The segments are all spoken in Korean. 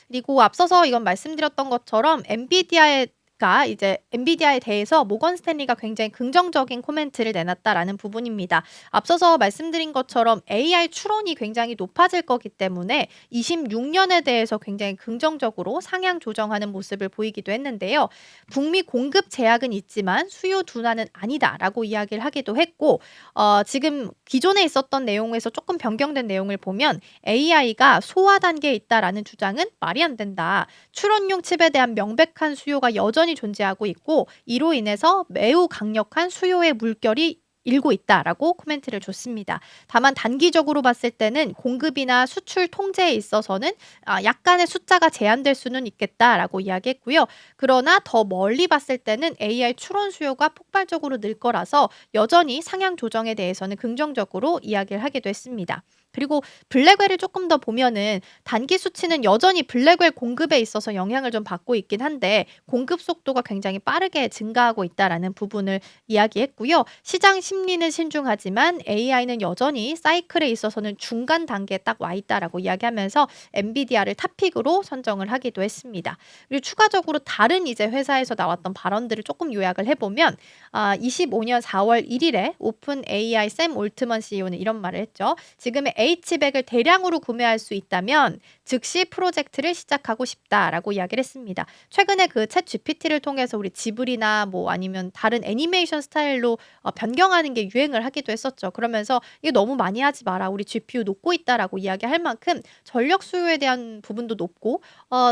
그리고 앞서서 이건 말씀드렸던 것처럼 엔비디아에 대해서 모건 스탠리가 굉장히 긍정적인 코멘트를 내놨다라는 부분입니다. 앞서서 말씀드린 것처럼 AI 추론이 굉장히 높아질 거기 때문에 26년에 대해서 굉장히 긍정적으로 상향 조정하는 모습을 보이기도 했는데요. 북미 공급 제약은 있지만 수요 둔화는 아니다라고 이야기를 하기도 했고, 지금 기존에 있었던 내용에서 조금 변경된 내용을 보면 AI가 소화 단계에 있다라는 주장은 말이 안 된다. 추론용 칩에 대한 명백한 수요가 여전히 존재하고 있고, 이로 인해서 매우 강력한 수요의 물결이 일고 있다라고 코멘트를 줬습니다. 다만 단기적으로 봤을 때는 공급이나 수출 통제에 있어서는 약간의 숫자가 제한될 수는 있겠다라고 이야기했고요. 그러나 더 멀리 봤을 때는 AI 추론 수요가 폭발적으로 늘 거라서 여전히 상향 조정에 대해서는 긍정적으로 이야기를 하기도 했습니다. 그리고 블랙웰을 조금 더 보면은 단기 수치는 여전히 블랙웰 공급에 있어서 영향을 좀 받고 있긴 한데, 공급 속도가 굉장히 빠르게 증가하고 있다라는 부분을 이야기했고요. 시장 심리는 신중하지만 AI는 여전히 사이클에 있어서는 중간 단계에 딱 와 있다라고 이야기하면서 엔비디아를 탑픽으로 선정을 하기도 했습니다. 그리고 추가적으로 다른 이제 회사에서 나왔던 발언들을 조금 요약을 해보면, 25년 4월 1일에 오픈 AI 샘 올트먼 CEO는 이런 말을 했죠. 지금의 H백을 대량으로 구매할 수 있다면 즉시 프로젝트를 시작하고 싶다라고 이야기를 했습니다. 최근에 그 챗 GPT를 통해서 우리 지브리나 뭐 아니면 다른 애니메이션 스타일로 변경하는 게 유행을 하기도 했었죠. 그러면서 이게 너무 많이 하지 마라. 우리 GPU 녹고 있다라고 이야기할 만큼 전력 수요에 대한 부분도 높고,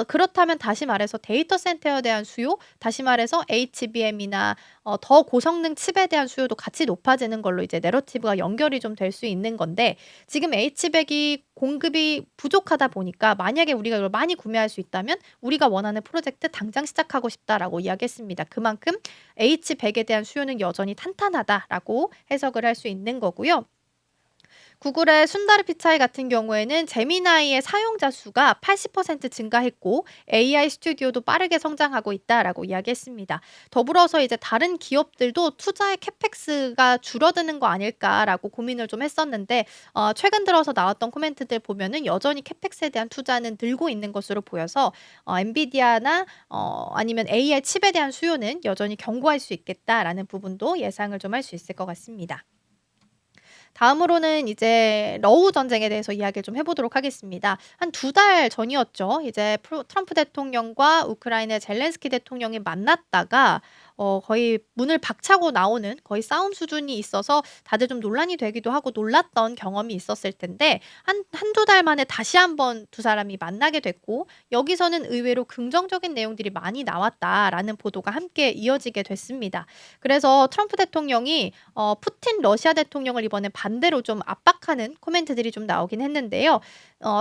그렇다면 다시 말해서 데이터 센터에 대한 수요, 다시 말해서 HBM이나 더 고성능 칩에 대한 수요도 같이 높아지는 걸로 이제 내러티브가 연결이 좀 될 수 있는 건데, 지금 H백이 공급이 부족하다 보니까 만약에 우리가 이걸 많이 구매할 수 있다면 우리가 원하는 프로젝트 당장 시작하고 싶다라고 이야기했습니다. 그만큼 H백에 대한 수요는 여전히 탄탄하다라고 해석을 할 수 있는 거고요. 구글의 순다르 피차이 같은 경우에는 제미나이의 사용자 수가 80% 증가했고 AI 스튜디오도 빠르게 성장하고 있다라고 이야기했습니다. 더불어서 이제 다른 기업들도 투자의 캐펙스가 줄어드는 거 아닐까라고 고민을 좀 했었는데, 최근 들어서 나왔던 코멘트들 보면은 여전히 캐펙스에 대한 투자는 늘고 있는 것으로 보여서 엔비디아나 아니면 AI 칩에 대한 수요는 여전히 견고할 수 있겠다라는 부분도 예상을 좀 할 수 있을 것 같습니다. 다음으로는 이제 러우 전쟁에 대해서 이야기를 좀 해보도록 하겠습니다. 한 2달 전이었죠. 이제 트럼프 대통령과 우크라이나 젤렌스키 대통령이 만났다가 거의 문을 박차고 나오는 거의 싸움 수준이 있어서 다들 좀 논란이 되기도 하고 놀랐던 경험이 있었을 텐데, 한두 달 만에 다시 한번 두 사람이 만나게 됐고, 여기서는 의외로 긍정적인 내용들이 많이 나왔다라는 보도가 함께 이어지게 됐습니다. 그래서 트럼프 대통령이 푸틴 러시아 대통령을 이번에 반대로 좀 압박하는 코멘트들이 좀 나오긴 했는데요.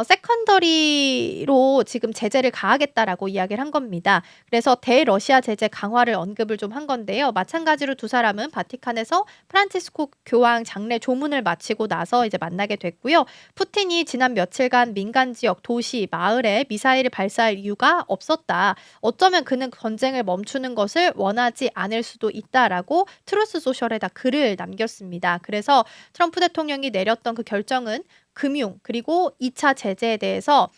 세컨더리로 지금 제재를 가하겠다라고 이야기를 한 겁니다. 그래서 대러시아 제재 강화를 언급을 좀 한 건데요. 마찬가지로 두 사람은 바티칸에서 프란치스코 교황 장례 조문을 마치고 나서 이제 만나게 됐고요. 푸틴이 지난 며칠간 민간 지역, 도시, 마을에 미사일을 발사할 이유가 없었다. 어쩌면 그는 전쟁을 멈추는 것을 원하지 않을 수도 있다라고 트루스 소셜에다 글을 남겼습니다. 그래서 트럼프 대통령이 내렸던 그 결정은 금융 그리고 2차 제재에 대해서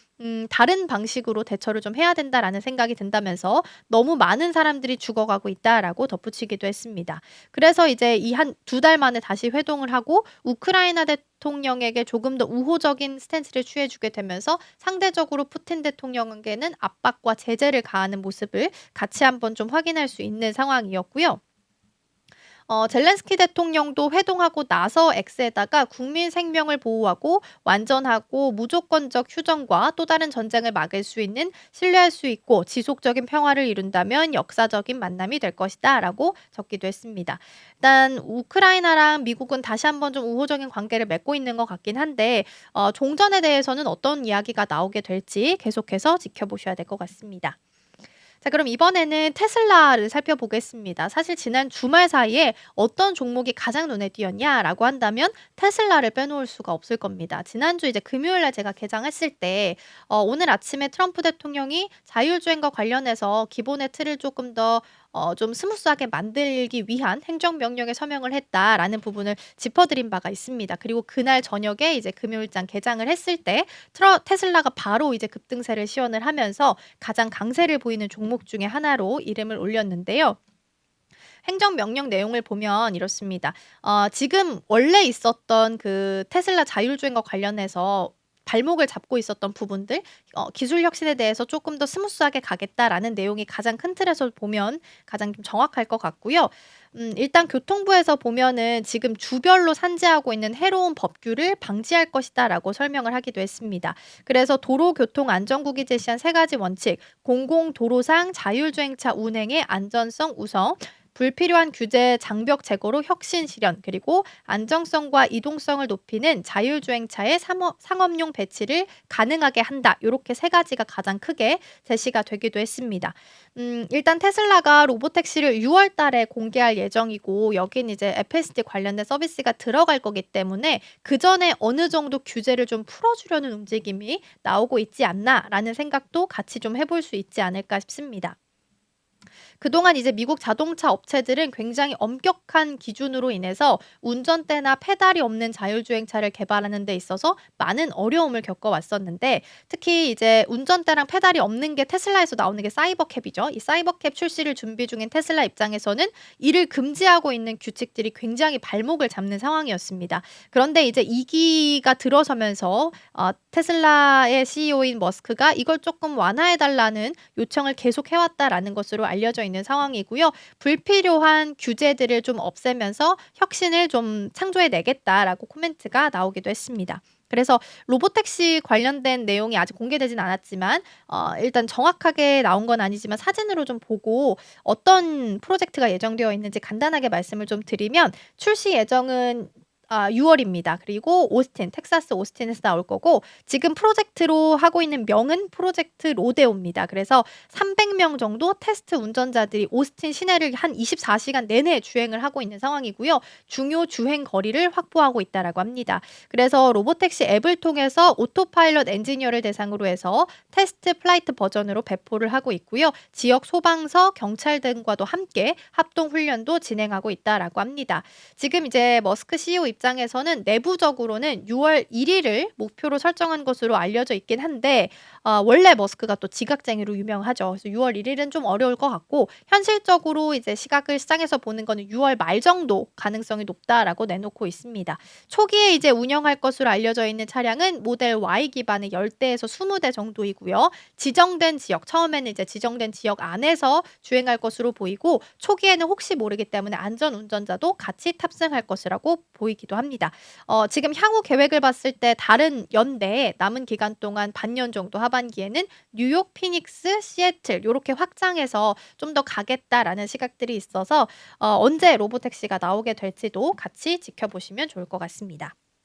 다른 방식으로 대처를 좀 해야 된다라는 생각이 든다면서 너무 많은 사람들이 죽어가고 있다라고 덧붙이기도 했습니다. 그래서 이제 이 한 2달 만에 다시 회동을 하고 우크라이나 대통령에게 조금 더 우호적인 스탠스를 취해주게 되면서 상대적으로 푸틴 대통령에게는 압박과 제재를 가하는 모습을 같이 한번 좀 확인할 수 있는 상황이었고요. 젤렌스키 대통령도 회동하고 나서 X에다가 국민 생명을 보호하고 완전하고 무조건적 휴전과 또 다른 전쟁을 막을 수 있는, 신뢰할 수 있고 지속적인 평화를 이룬다면 역사적인 만남이 될 것이다 라고 적기도 했습니다. 일단 우크라이나랑 미국은 다시 한번 좀 우호적인 관계를 맺고 있는 것 같긴 한데, 종전에 대해서는 어떤 이야기가 나오게 될지 계속해서 지켜보셔야 될 것 같습니다. 자, 그럼 이번에는 테슬라를 살펴보겠습니다. 사실 지난 주말 사이에 어떤 종목이 가장 눈에 띄었냐라고 한다면 테슬라를 빼놓을 수가 없을 겁니다. 지난주 이제 금요일 날 제가 개장했을 때 오늘 아침에 트럼프 대통령이 자율주행과 관련해서 기본의 틀을 조금 더 좀 스무스하게 만들기 위한 행정명령에 서명을 했다라는 부분을 짚어드린 바가 있습니다. 그리고 그날 저녁에 이제 금요일장 개장을 했을 때 테슬라가 바로 이제 급등세를 시연을 하면서 가장 강세를 보이는 종목 중에 하나로 이름을 올렸는데요. 행정명령 내용을 보면 이렇습니다. 지금 원래 있었던 그 테슬라 자율주행과 관련해서 발목을 잡고 있었던 부분들, 기술 혁신에 대해서 조금 더 스무스하게 가겠다라는 내용이 가장 큰 틀에서 보면 가장 좀 정확할 것 같고요. 일단 교통부에서 보면은 지금 주별로 산재하고 있는 해로운 법규를 방지할 것이다라고 설명을 하기도 했습니다. 그래서 도로교통안전국이 제시한 세 가지 원칙, 공공도로상 자율주행차 운행의 안전성 우선, 불필요한 규제 장벽 제거로 혁신 실현, 그리고 안정성과 이동성을 높이는 자율주행차의 상업용 배치를 가능하게 한다. 요렇게 세 가지가 가장 크게 제시가 되기도 했습니다. 일단 테슬라가 로보택시를 6월 달에 공개할 예정이고 여긴 이제 FSD 관련된 서비스가 들어갈 거기 때문에 그전에 어느 정도 규제를 좀 풀어주려는 움직임이 나오고 있지 않나라는 생각도 같이 좀 해볼 수 있지 않을까 싶습니다. 그동안 이제 미국 자동차 업체들은 굉장히 엄격한 기준으로 인해서 운전대나 페달이 없는 자율주행차를 개발하는 데 있어서 많은 어려움을 겪어왔었는데 특히 이제 운전대랑 페달이 없는 게 테슬라에서 나오는 게 사이버캡이죠. 이 사이버캡 출시를 준비 중인 테슬라 입장에서는 이를 금지하고 있는 규칙들이 굉장히 발목을 잡는 상황이었습니다. 그런데 이제 2기가 들어서면서 테슬라의 CEO인 머스크가 이걸 조금 완화해달라는 요청을 계속 해왔다라는 것으로 알려져 있는 상황이고요. 불필요한 규제들을 좀 없애면서 혁신을 좀 창조해내겠다라고 코멘트가 나오기도 했습니다. 그래서 로보택시 관련된 내용이 아직 공개되진 않았지만 일단 정확하게 나온 건 아니지만 사진으로 좀 보고 어떤 프로젝트가 예정되어 있는지 간단하게 말씀을 좀 드리면 출시 예정은 6월입니다. 그리고 텍사스 오스틴에서 나올 거고 지금 프로젝트로 하고 있는 명은 프로젝트 로데오입니다. 그래서 300명 정도 테스트 운전자들이 오스틴 시내를 한 24시간 내내 주행을 하고 있는 상황이고요. 중요 주행 거리를 확보하고 있다라고 합니다. 그래서 로보택시 앱을 통해서 오토파일럿 엔지니어를 대상으로 해서 테스트 플라이트 버전으로 배포를 하고 있고요. 지역 소방서, 경찰 등과도 함께 합동 훈련도 진행하고 있다라고 합니다. 지금 이제 머스크 CEO 입장에서는 내부적으로는 6월 1일을 목표로 설정한 것으로 알려져 있긴 한데 원래 머스크가 또 지각쟁이로 유명하죠. 그래서 6월 1일은 좀 어려울 것 같고 현실적으로 이제 시각을 시장에서 보는 거는 6월 말 정도 가능성이 높다라고 내놓고 있습니다. 초기에 이제 운영할 것으로 알려져 있는 차량은 모델 Y 기반의 10대에서 20대 정도이고요. 지정된 지역, 처음에는 이제 지정된 지역 안에서 주행할 것으로 보이고 초기에는 혹시 모르기 때문에 안전 운전자도 같이 탑승할 것이라고 보이기도 합니다. 지금 향후 계획을 봤을 때 다른 연내에 남은 기간 동안 반년 정도 하반기에는 뉴욕, 피닉스, 시애틀 요렇게 확장해서 좀 더 가겠다라는 시각들이 있어서 언제 로보택시가 나오게 될지도 같이 지켜보시면 좋을 것 같습니다.